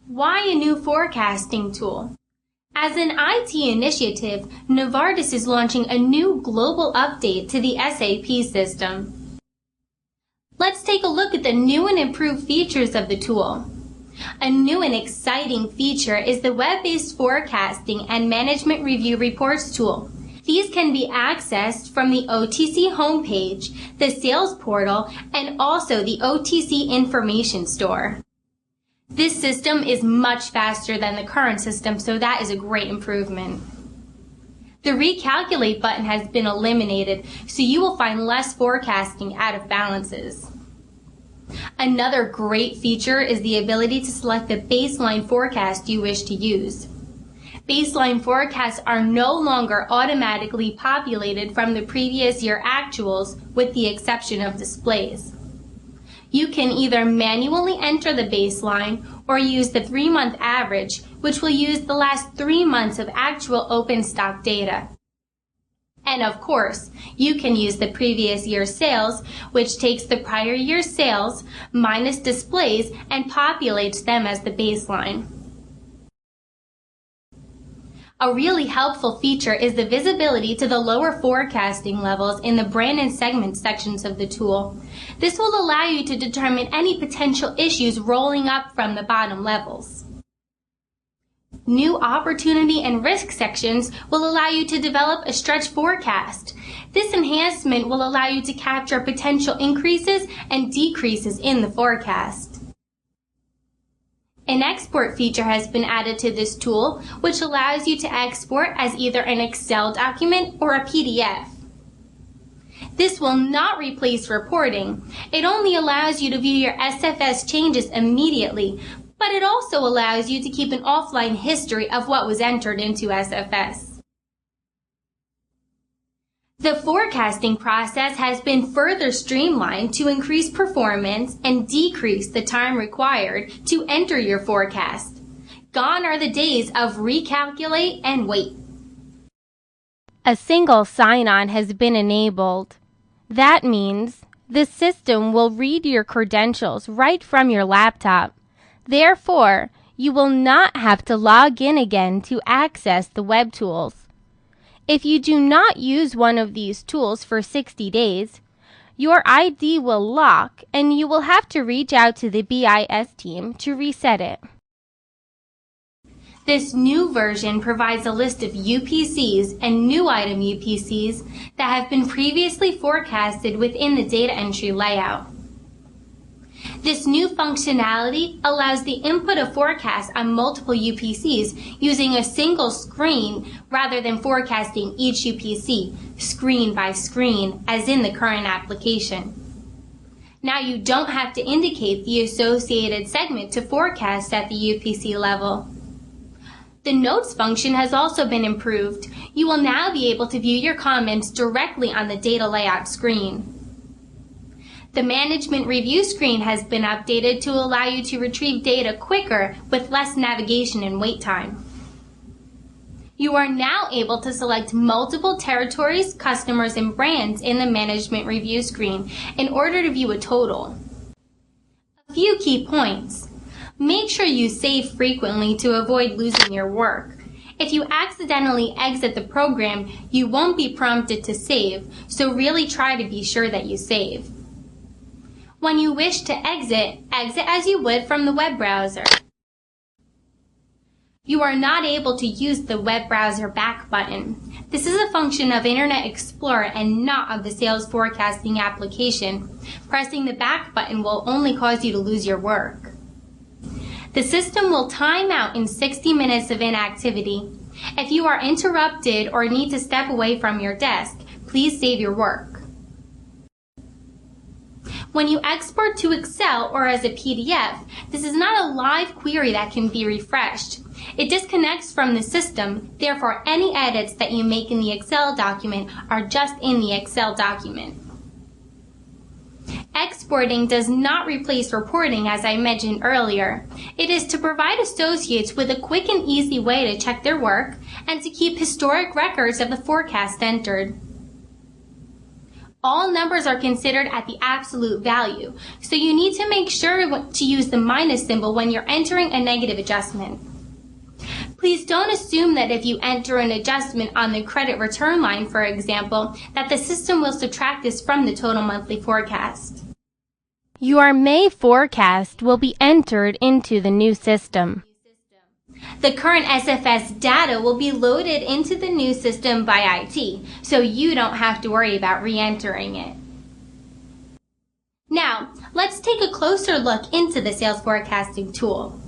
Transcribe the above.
Why a new forecasting tool? As an IT initiative, Novartis is launching a new global update to the SAP system. Let's take a look at the new and improved features of the tool. A new and exciting feature is the web-based forecasting and management review reports tool. These can be accessed from the OTC homepage, the sales portal, and also the OTC information store. This system is much faster than the current system, so that is a great improvement. The Recalculate button has been eliminated, so you will find less forecasting out of balances. Another great feature is the ability to select the baseline forecast you wish to use. Baseline forecasts are no longer automatically populated from the previous year actuals, with the exception of displays. You can either manually enter the baseline or use the 3-month average, which will use the last 3 months of actual open stock data. And of course, you can use the previous year's sales, which takes the prior year's sales minus displays and populates them as the baseline. A really helpful feature is the visibility to the lower forecasting levels in the brand and segment sections of the tool. This will allow you to determine any potential issues rolling up from the bottom levels. New opportunity and risk sections will allow you to develop a stretch forecast. This enhancement will allow you to capture potential increases and decreases in the forecast. An export feature has been added to this tool, which allows you to export as either an Excel document or a PDF. This will not replace reporting. It only allows you to view your SFS changes immediately, but it also allows you to keep an offline history of what was entered into SFS. The forecasting process has been further streamlined to increase performance and decrease the time required to enter your forecast. Gone are the days of recalculate and wait. A single sign-on has been enabled. That means the system will read your credentials right from your laptop. Therefore, you will not have to log in again to access the web tools. If you do not use one of these tools for 60 days, your ID will lock and you will have to reach out to the BIS team to reset it. This new version provides a list of UPCs and new item UPCs that have been previously forecasted within the data entry layout. This new functionality allows the input of forecasts on multiple UPCs using a single screen rather than forecasting each UPC screen by screen as in the current application. Now you don't have to indicate the associated segment to forecast at the UPC level. The notes function has also been improved. You will now be able to view your comments directly on the data layout screen. The management review screen has been updated to allow you to retrieve data quicker with less navigation and wait time. You are now able to select multiple territories, customers, and brands in the management review screen in order to view a total. A few key points. Make sure you save frequently to avoid losing your work. If you accidentally exit the program, you won't be prompted to save, so really try to be sure that you save. When you wish to exit as you would from the web browser. You are not able to use the web browser back button. This is a function of Internet Explorer and not of the sales forecasting application. Pressing the back button will only cause you to lose your work. The system will time out in 60 minutes of inactivity. If you are interrupted or need to step away from your desk, please save your work. When you export to Excel or as a PDF, this is not a live query that can be refreshed. It disconnects from the system, therefore any edits that you make in the Excel document are just in the Excel document. Exporting does not replace reporting, as I mentioned earlier. It is to provide associates with a quick and easy way to check their work and to keep historic records of the forecast entered. All numbers are considered at the absolute value, so you need to make sure to use the minus symbol when you're entering a negative adjustment. Please don't assume that if you enter an adjustment on the credit return line, for example, that the system will subtract this from the total monthly forecast. Your May forecast will be entered into the new system. The current SFS data will be loaded into the new system by IT, so you don't have to worry about re-entering it. Now, let's take a closer look into the sales forecasting tool.